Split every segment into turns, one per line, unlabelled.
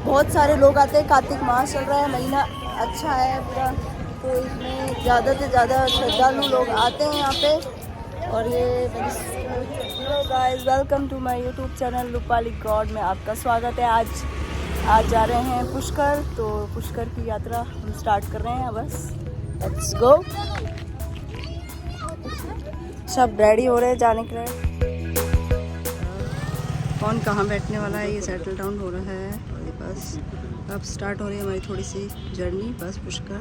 बहुत सारे लोग आते हैं। कार्तिक मास चल रहा है, महीना अच्छा है पूरा, तो इसमें ज़्यादा से ज़्यादा श्रद्धालु लोग आते हैं यहाँ पे। और ये hello guys, welcome to my YouTube channel Rupali God में आपका स्वागत है। आज जा रहे हैं पुष्कर, तो पुष्कर की यात्रा हम स्टार्ट कर रहे हैं। बस लेट्स गो। सब रेडी हो रहे हैं जाने के लिए। कौन कहाँ बैठने वाला है ये सेटल डाउन हो रहा है। और बस अब स्टार्ट हो रही है हमारी थोड़ी सी जर्नी। बस पुष्कर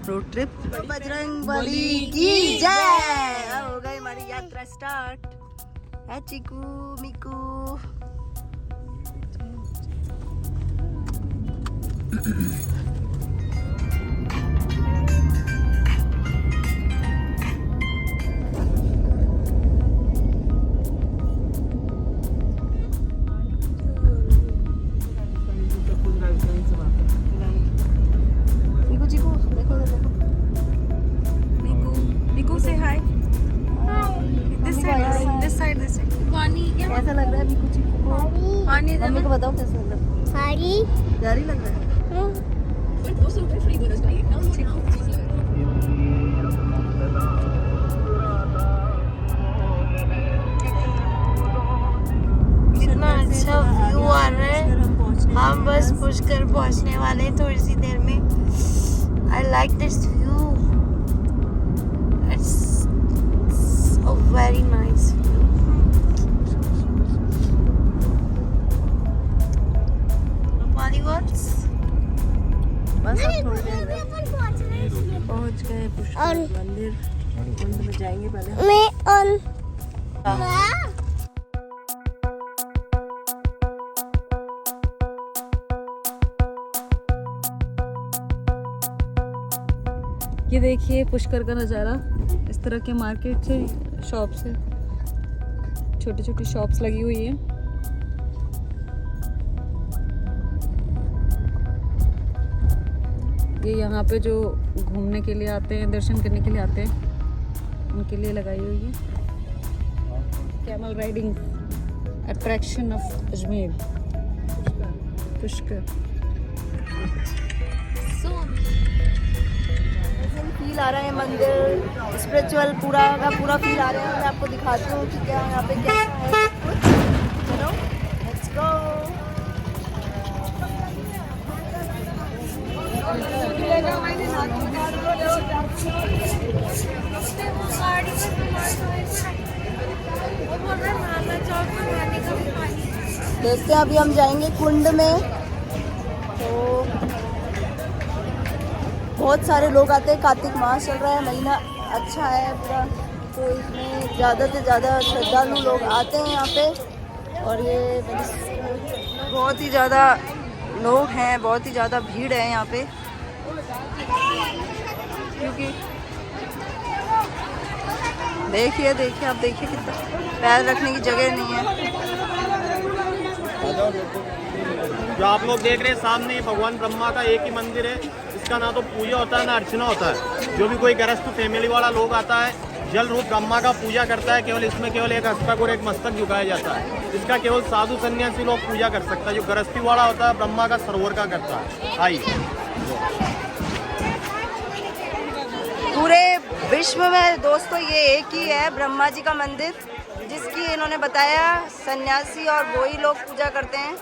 रोड ट्रिप। बजरंगबली की जय। अब हो गई हमारी यात्रा स्टार्ट। है चिकू मिकू। कैसा लग रहा है मिकू चिकू को? मम्मी को बताओ कैसा लग रहा है? प्यारी लग रहा है।
कितना अच्छा व्यू आ रहा है। हम बस पुष्कर पहुंचने वाले हैं थोड़ी सी देर में। I like this view. It's so very nice.
बस अब थोड़ी देर में पहुंच गए पुष्कर मंदिर। कुंड में जाएंगे पहले। ये देखिए पुष्कर का नज़ारा। इस तरह के मार्केट से, शॉप से, छोटी छोटी शॉप्स लगी हुई है। ये यहाँ पे जो घूमने के लिए आते हैं, दर्शन करने के लिए आते हैं, उनके लिए लगाई हुई है। Camel riding attraction of Ajmer Pushkar. Feel आ रहा है मंदिर स्पिरिचुअल पूरा का पूरा फील आ रहा है। मैं आपको दिखाती हूँ कि क्या यहाँ पे कैसा है कुछ। चलो लेट्स गो। देखते हैं अभी हम जाएंगे कुंड में। तो बहुत सारे लोग आते हैं। कार्तिक मास चल रहा है, महीना अच्छा है पूरा, तो इसमें ज़्यादा से ज़्यादा श्रद्धालु लोग आते हैं यहाँ पे। और ये बहुत ही ज़्यादा लोग हैं, बहुत ही ज़्यादा भीड़ है यहाँ पे, क्योंकि देखिए आप देखिए कितना पैर रखने की जगह नहीं है।
जो आप लोग देख रहे हैं सामने, भगवान ब्रह्मा का एक ही मंदिर है। इसका ना तो पूजा होता है ना अर्चना होता है। जो भी कोई गृहस्थ फैमिली वाला लोग आता है, जल रूप ब्रह्मा का पूजा करता है। केवल इसमें केवल एक हस्तक और एक मस्तक झुकाया जाता है। इसका केवल साधु सन्यासी लोग पूजा कर सकता है। जो गृहस्थी वाला होता है ब्रह्मा का सरोवर का करता है। आइए।
पूरे विश्व में दोस्तों ये एक ही है ब्रह्मा जी का मंदिर, जिसकी इन्होंने बताया सन्यासी और वही लोग पूजा करते हैं।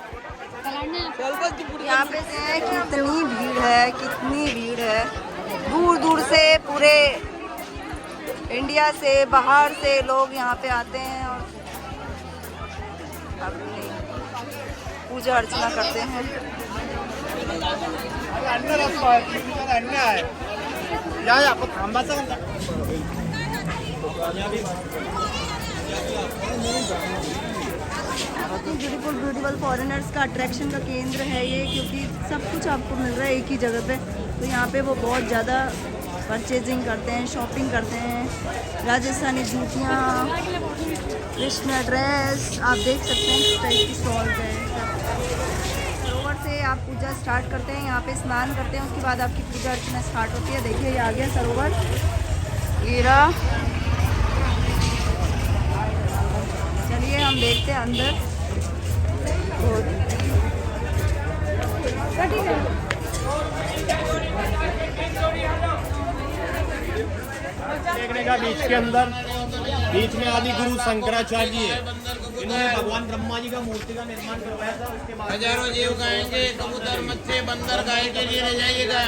यहाँ पे से कितनी भीड़ है। दूर दूर से, पूरे इंडिया से, बाहर से लोग यहाँ पे आते हैं और अपनी पूजा अर्चना करते हैं। ब्यूटीफुल फॉरेनर्स का अट्रैक्शन का केंद्र है ये, क्योंकि सब कुछ आपको मिल रहा है एक ही जगह पे। तो यहाँ पे वो बहुत ज़्यादा परचेजिंग करते हैं, शॉपिंग करते हैं। राजस्थानी जूतियाँ, कृष्णा ड्रेस, आप देख सकते हैं किस टाइप की स्टॉल्स है। सरोवर से आप पूजा स्टार्ट करते हैं, यहाँ पे स्नान करते हैं, उसके बाद आपकी पूजा अर्चना स्टार्ट होती है। देखिए ये आ गया सरोवर, ये रहा। चलिए हम देखते हैं अंदर।
करने का बीच के अंदर, बीच में आदि गुरु शंकराचार्य जी है। इन्होंने भगवान ब्रह्मा जी का मूर्ति का निर्माण करवाया था। उसके बाद
हजारों जीव गाएंगे, कबूतर, मच्छी, बंदर गाय के लिए ले जाइएगा।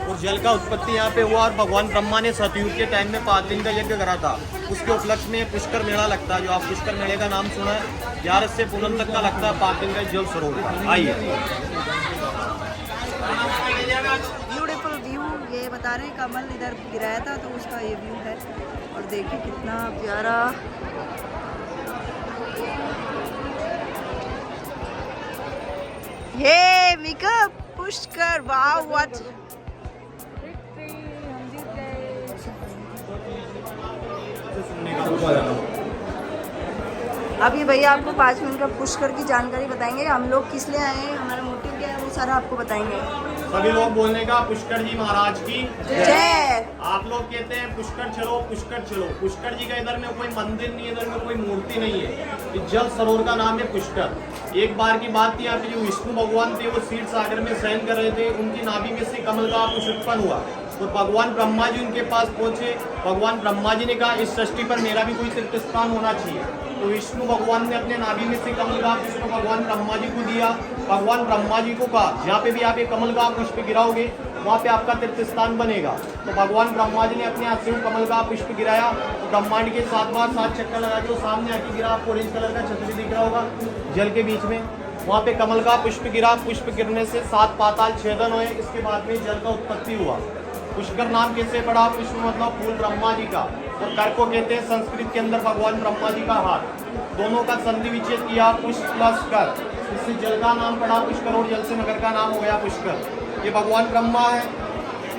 और जल का उत्पत्ति यहाँ पे हुआ और भगवान ब्रह्मा ने सतयुग के टाइम में 5 दिन का यज्ञ करा था। उसके उपलक्ष्य में पुष्कर मेला लगता है, जो आप पुष्कर मेले का नाम सुना है। 11 से पूनम तक का लगता है 5 दिन का जल सरोवर का। आइए,
ब्यूटीफुल व्यू ये बता रहे हैं। कमल इधर गिराया था तो उसका ये व्यू है, और देखिए कितना प्यारा। ये मेकअप पुष्कर, वाओ व्हाट। अभी भैया आपको 5 मिनट का पुष्कर की जानकारी बताएंगे। हम लोग किस लिए आए हैं, हमारा मोटिव क्या है, वो सारा आपको बताएंगे।
सभी लोग बोलने का पुष्कर जी महाराज की
जय।
आप लोग कहते हैं पुष्कर चलो, पुष्कर चलो। पुष्कर जी का इधर में कोई मंदिर नहीं है, इधर में कोई मूर्ति नहीं है। इस जल सरोवर का नाम है पुष्कर। एक बार की बात थी, यहाँ पे जो विष्णु भगवान थे वो क्षीर सागर में शयन कर रहे थे। उनकी नाभि में से कमल का पुष्प उत्पन्न हुआ तो भगवान ब्रह्मा जी उनके पास पहुंचे। भगवान ब्रह्मा जी ने कहा इस सृष्टि पर मेरा भी कोई तीर्थ स्थान होना चाहिए। तो विष्णु भगवान ने अपने नाभि में से कमल का पुष्प भगवान ब्रह्मा जी को दिया। भगवान ब्रह्मा जी को कहा जहाँ पे भी आप एक कमल का पुष्प गिराओगे वहाँ पे आपका तीर्थ स्थान बनेगा। तो भगवान ब्रह्मा जी ने अपने हाथ से कमल का पुष्प गिराया। तो ब्रह्मांड के 7 बार 7 चक्कर लगा के सामने आके गिरा। आपको ऑरेंज कलर का छतरी दिख रहा होगा जल के बीच में, वहाँ पे कमल का पुष्प गिरा। पुष्प गिरने से 7 पाताल छेदन हुए। इसके बाद में जल का उत्पत्ति हुआ। पुष्कर नाम कैसे पड़ा? पुष्प मतलब फूल ब्रह्मा जी का, और कर को कहते हैं संस्कृत के अंदर भगवान ब्रह्मा जी का हाथ। दोनों का संधि विच्छेद किया, पुष्प प्लस कर, इससे जल का नाम पड़ा पुष्कर और जल से नगर का नाम हो गया पुष्कर। ये भगवान ब्रह्मा है,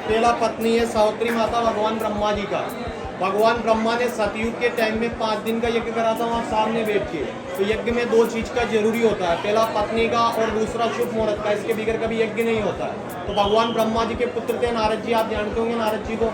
पहला पत्नी है सावित्री माता भगवान ब्रह्मा जी का। भगवान ब्रह्मा ने सतयुग के टाइम में 5 दिन का यज्ञ करा था वहाँ सामने बैठ के। तो यज्ञ में 2 चीज का जरूरी होता है, पहला पत्नी का और दूसरा शुभ मुहूर्त का। इसके बगैर कभी यज्ञ नहीं होता है। तो भगवान ब्रह्मा जी के पुत्र थे नारद जी, आप जानते होंगे नारद जी को।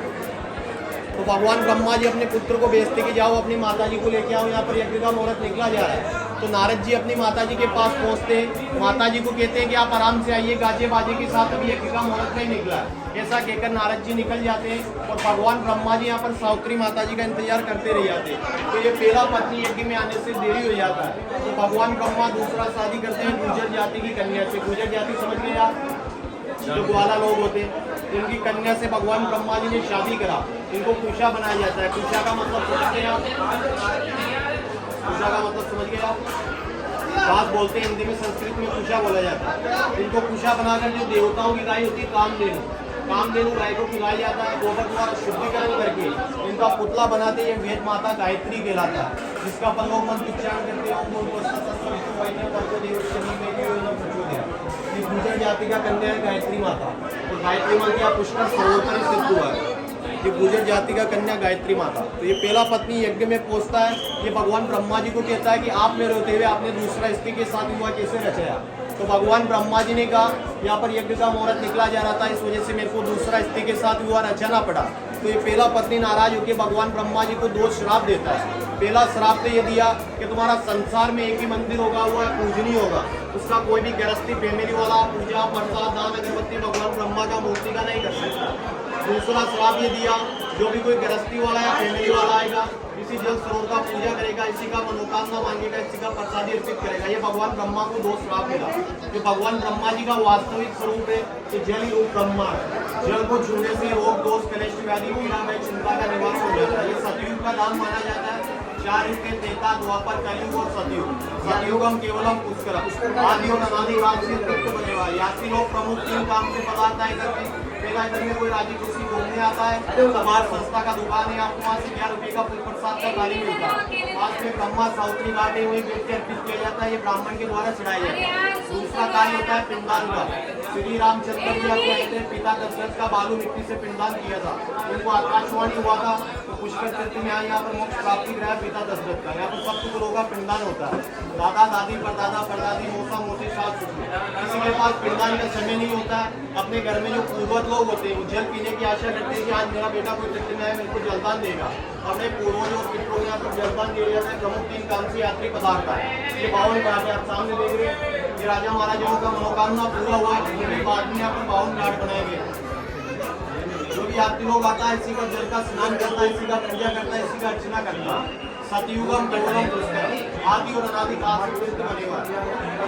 तो भगवान ब्रह्मा जी अपने पुत्र को भेजते कि जाओ अपनी माता जी को लेके आओ, यहाँ पर यज्ञ का मुहूर्त निकला जा रहा है। तो नारद जी अपनी माता जी के पास पहुँचते हैं। माता जी को कहते हैं कि आप आराम से आइए, गाजे बाजे के साथ अभी यज्ञ का मुहूर्त नहीं निकला है। ऐसा कहकर नारद जी निकल जाते हैं और भगवान ब्रह्मा जी यहाँ पर सावित्री माता जी का इंतजार करते रह जाते हैं। तो ये पहला पत्नी यज्ञ में आने से देरी हो जाता है। तो भगवान ब्रह्मा दूसरा शादी करते हैं गुर्जर जाति की कन्या से। गुर्जर जाति समझ गए आप, जो ग्वाला लोग होते हैं, इनकी कन्या से भगवान ब्रह्मा जी ने शादी करा। इनको कुशा बनाया जाता है। कुशा का मतलब समझ गए आप? कुशा का मतलब समझ गए आप? बात बोलते हैं हिंदी में, संस्कृत में कुशा बोला जाता है। इनको कुशा बनाकर जो देवताओं की गाय होती है कामधेनु, कामधेनु गाय को खिलाया जाता है। गोबर द्वारा शुद्धिकरण करके इनका पुतला बनाते हैं। वेद माता गायत्री कहलाता है, जिसका अपन लोग मंत्र उच्चारण करते हैं। गुर्जर जाति का कन्या है गायत्री माता, और गायत्री माता का पुष्कर सरोवर पर सिद्ध हुआ है। ये गुर्जर जाति का कन्या गायत्री माता। तो ये पहला पत्नी यज्ञ में पहुंचता है। ये भगवान ब्रह्मा जी को कहता है कि आप मेरे होते हुए आपने दूसरा स्त्री के साथ विवाह कैसे रचाया? तो भगवान ब्रह्मा जी ने कहा यहाँ पर यज्ञ का मुहूर्त निकला जा रहा था, इस वजह से मेरे को दूसरा स्त्री के साथ विवाह रचाना पड़ा। तो ये पहला पत्नी नाराज होकर भगवान ब्रह्मा जी को 2 श्राप देता है। पहला श्राप तो ये दिया कि तुम्हारा संसार में एक ही मंदिर होगा, वो है पूजनीय होगा। उसका कोई भी गृहस्थी फैमिली वाला पूजा प्रसाद दान अगरबत्ती भगवान ब्रह्मा का मूर्ति का नहीं कर सकता। दूसरा श्राप ये दिया जो भी कोई गृहस्थी वाला या फैमिली वाला आएगा, इसी जल सरोवर का पूजा करेगा, इसी का मनोकामना मांगेगा, इसी का प्रसादी अर्पित करेगा। ये भगवान ब्रह्मा को 2 श्राप मिला। जो भगवान ब्रह्मा जी का वास्तविक स्वरूप है कि जल ही रूप ब्रह्मा है। जल को छूने से रोग दोष कलेश व्याधि पीड़ा में चिंता का निवारण हो जाता है। ये सतयुग का नाम माना जाता है। 4 युग के त्रेता द्वापर कलयुग और सतयुग। सतयुगम केवलम पुष्कर आदि और अनादि काल से तृप्त बने हुआ। यात्री लोग प्रमुख 3 काम से पदार्थ है इधर में। पहला इधर में कोई राजी खुशी घूमने आता है, समाज संस्था का दुकान है, आपको वहाँ से 11 रुपये का फूल प्रसाद का कार्य मिलता है। पास में ब्रह्मा सावित्री घाटे हुए व्यक्ति अर्पित किया जाता है, ये ब्राह्मण के द्वारा चढ़ाया जाता है। दूसरा कार्य होता है पिंडदान का। श्री रामचंद्र जी आपको कहते हैं पिता दशरथ का बालू मिट्टी से पिंडदान किया था, उनको आकाशवाणी हुआ था तो पुष्कर तीर्थ में यहाँ पर मोक्ष प्राप्ति कराया पिता दशरथ का। यहाँ पर सप्त गुरुओं का पिंडदान होता है, दादा दादी परदादा परदादी मौसा मौसी सास ससुर। किसी के पास पिंडदान का समय नहीं होता है, अपने घर में जो पूर्वज लोग होते हैं वो जल पीने की आशा करते हैं कि आज मेरा बेटा कोई तीर्थ में आए मेरे को जलदान देगा। अपने पूर्वजों और पितरों यहाँ पर जलदान दिया जाता है। प्रमुख 3 काम से यात्री पदार्थ है। ये 52 घाट है, आप सामने देख रहे हैं, ये राजा महाराजाओं का मनोकामना पूरा हुआ है। उनके बाद में यहाँ पर 52 घाट बनाए गए। जो भी यात्री लोग आता है इसी का जल का स्नान करता है, इसी का पूजा करता है, इसी का अर्चना करता है। सतयुगम केवलम पुष्कर, आदि और अनादि काल से तीर्थ बने हुआ है।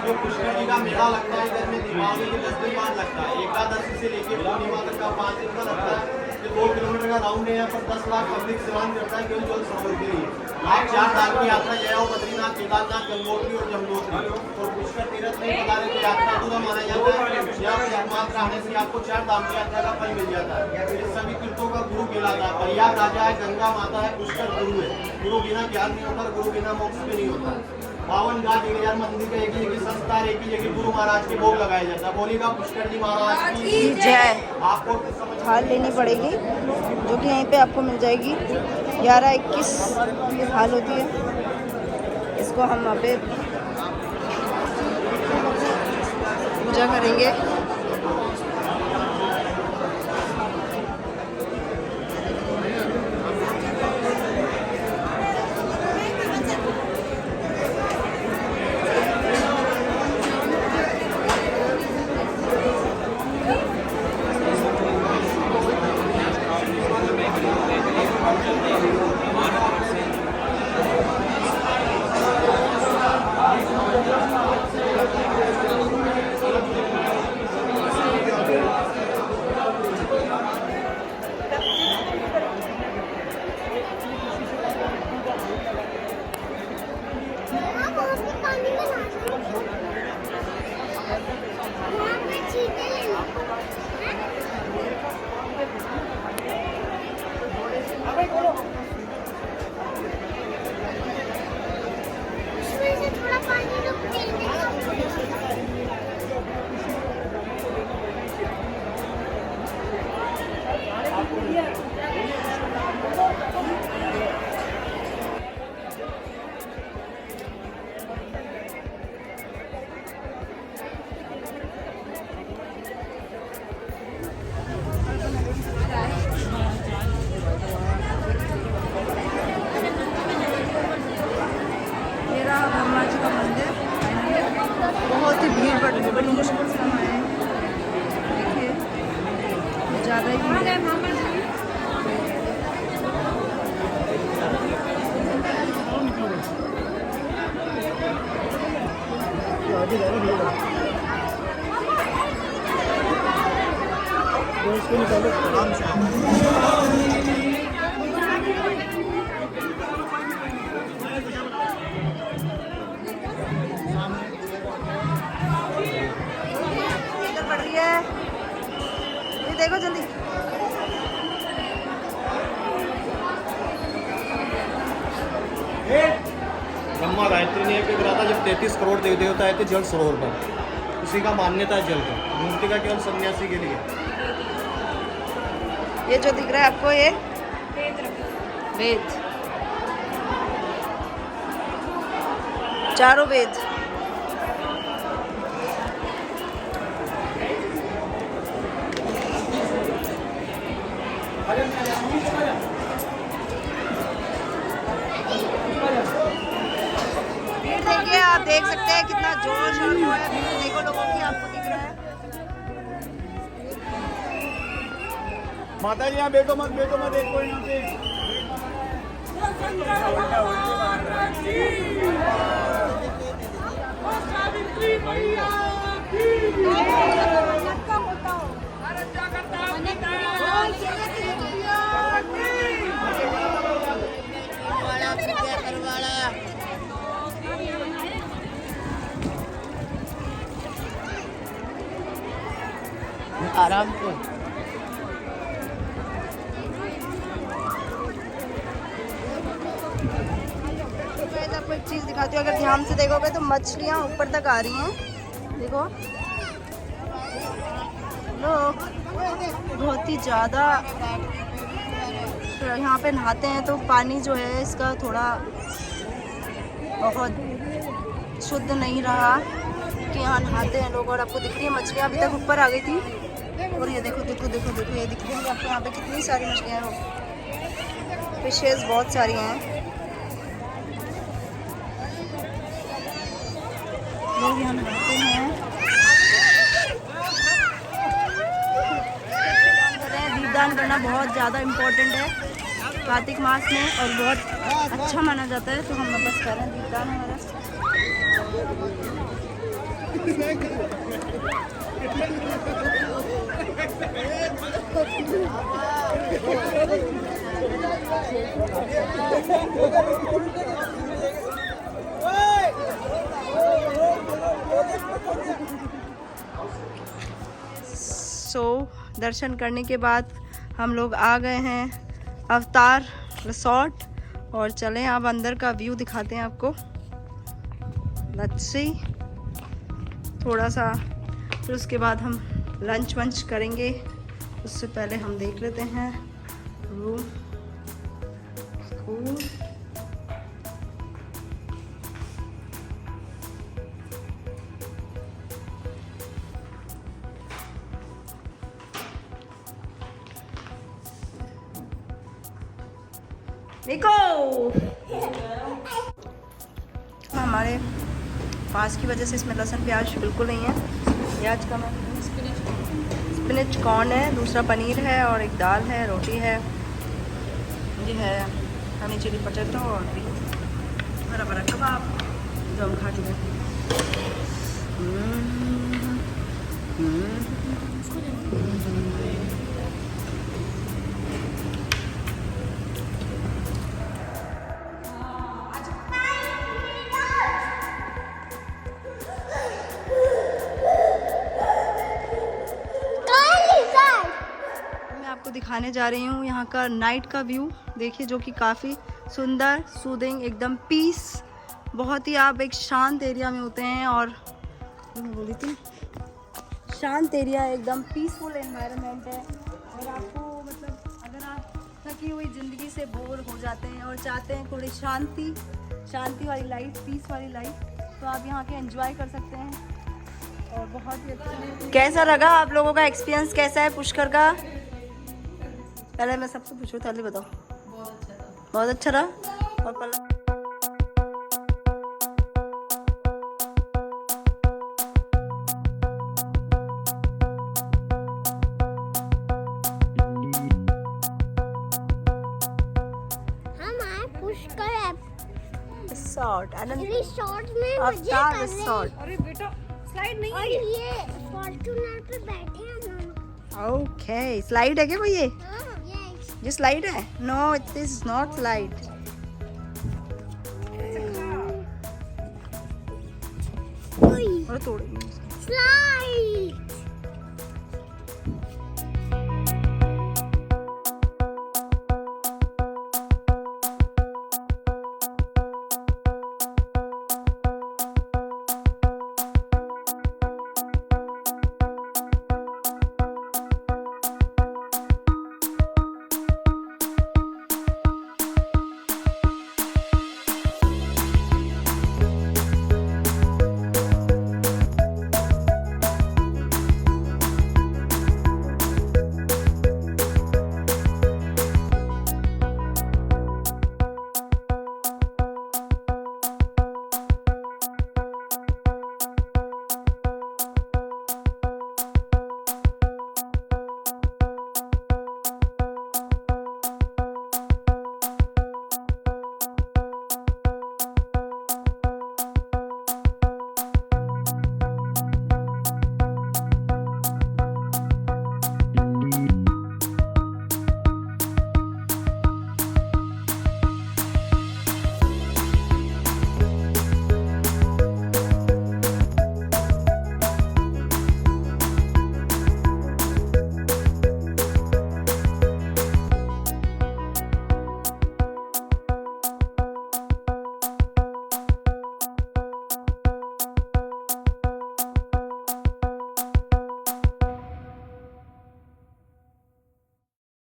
जो पुष्कर जी का मेला लगता है इधर में दीपावली के 10 दिन बाद लगता है। एकादशी से लेकर पूर्णिमा तक का 5 दिन का लगता है। 2 किलोमीटर का राउंड है। यहाँ पर 10 लाख पब्लिक स्नान करता है केवल जल सरोवर के लिए। आप 4 धाम की यात्रा गए हो, बद्रीनाथ, केदारनाथ, गंगोत्री और यमुनोत्री, और पुष्कर तीर्थ में पधारे तो यात्रा अधूरा माना जाता है। यहाँ पर एकमात्र आने से आपको 4 धाम की यात्रा का फल मिल जाता है। ये सभी तीर्थों का गुरु कहलाता है। प्रयाग राजा है, गंगा माता है, पुष्कर गुरु है। गुरु बिना ज्ञान नहीं होता, गुरु बिना मोक्ष भी नहीं होता। 52 घाट 1000 मंदिर का एक ही जगह संस्था, एक ही जगह गुरु महाराज के भोग लगाया जाता है। बोलेगा पुष्कर जी महाराज की
जय।
आपको
थाल लेनी पड़ेगी जो कि यहीं पे आपको मिल जाएगी। 11-21 की थाल होती है। इसको हम वहाँ पे पूजा करेंगे। बहुत ही भीड़ बड़ी मुश्किल से हम आए। देखिए ज़्यादा ही भीड़ है। देखो जल्दी।
ब्रह्मा गायत्री ने एक करा था जब 33 करोड़ देव देवता आए थे जल सरोवर पर। उसी का मान्यता है जल का, मूर्ति का केवल सन्यासी के लिए।
ये जो दिख रहा है आपको ये वेद, चारों वेद। देखिए आप देख सकते हैं कितना जोश और वो है। देखो लोगों की, आपको दिख रहा है।
माता जी यहाँ बैठो मत देखो यहाँ पे।
आराम से
आपको एक चीज़ दिखाती हूँ। अगर ध्यान से देखोगे तो मछलियाँ ऊपर तक आ रही हैं। देखो लोग बहुत ही ज़्यादा यहाँ पे नहाते हैं, तो पानी जो है इसका थोड़ा बहुत शुद्ध नहीं रहा कि यहाँ नहाते हैं लोग। और आपको दिख रही है मछलियाँ अभी तक ऊपर आ गई थी, और ये देखो देखो देखो देखो, ये दिख रही है आपको यहाँ पे कितनी सारी मछलियाँ हैं, फिशेस बहुत सारी हैं। लोग यहाँ नहाते हैं। दीपदान करना बहुत ज़्यादा इम्पोर्टेंट है कार्तिक मास में, और बहुत अच्छा माना जाता है, तो हम बस कर रहे हैं दीपदान हमारा। दर्शन करने के बाद हम लोग आ गए हैं अवतार रिसोर्ट, और चलें अब अंदर का व्यू दिखाते हैं आपको। लेट्स सी थोड़ा सा, फिर उसके बाद हम लंच वंच करेंगे। उससे पहले हम देख लेते हैं रूम। देखो हमारे पास की वजह से इसमें लहसुन प्याज बिल्कुल नहीं है। प्याज कम है। स्पिनच कॉर्न है, दूसरा पनीर है, और एक दाल है, रोटी है, ये है हनी चिली पोटैटो, और भी हरा भरा कबाब जो हम खा चुके हैं। दिखाने जा रही हूँ यहाँ का नाइट का व्यू देखिए, जो कि काफ़ी सुंदर, सूदिंग, एकदम पीस, बहुत ही आप एक शांत एरिया में होते हैं। और बोली थी शांत एरिया, एकदम पीसफुल एनवायरनमेंट है। और आपको मतलब अगर आप थकी हुई ज़िंदगी से बोर हो जाते हैं और चाहते हैं थोड़ी शांति वाली लाइफ, पीस वाली लाइफ, तो आप यहाँ के एंजॉय कर सकते हैं। और बहुत ही अच्छा। कैसा लगा आप लोगों का एक्सपीरियंस, कैसा है पुष्कर का? पहले मैं सबसे पूछूं, पहले बताओ। बहुत अच्छा रहा। और
पुष्कर
रिसोर्ट
में
अवतार रिसोर्ट।
अरे बेटा स्लाइड नहीं है, ये फॉर्च्यूनर पे बैठे हैं।
ओके, स्लाइड है क्या कोई? ये स्लाइड है? No, it is not slide. और तोड़
स्लाइड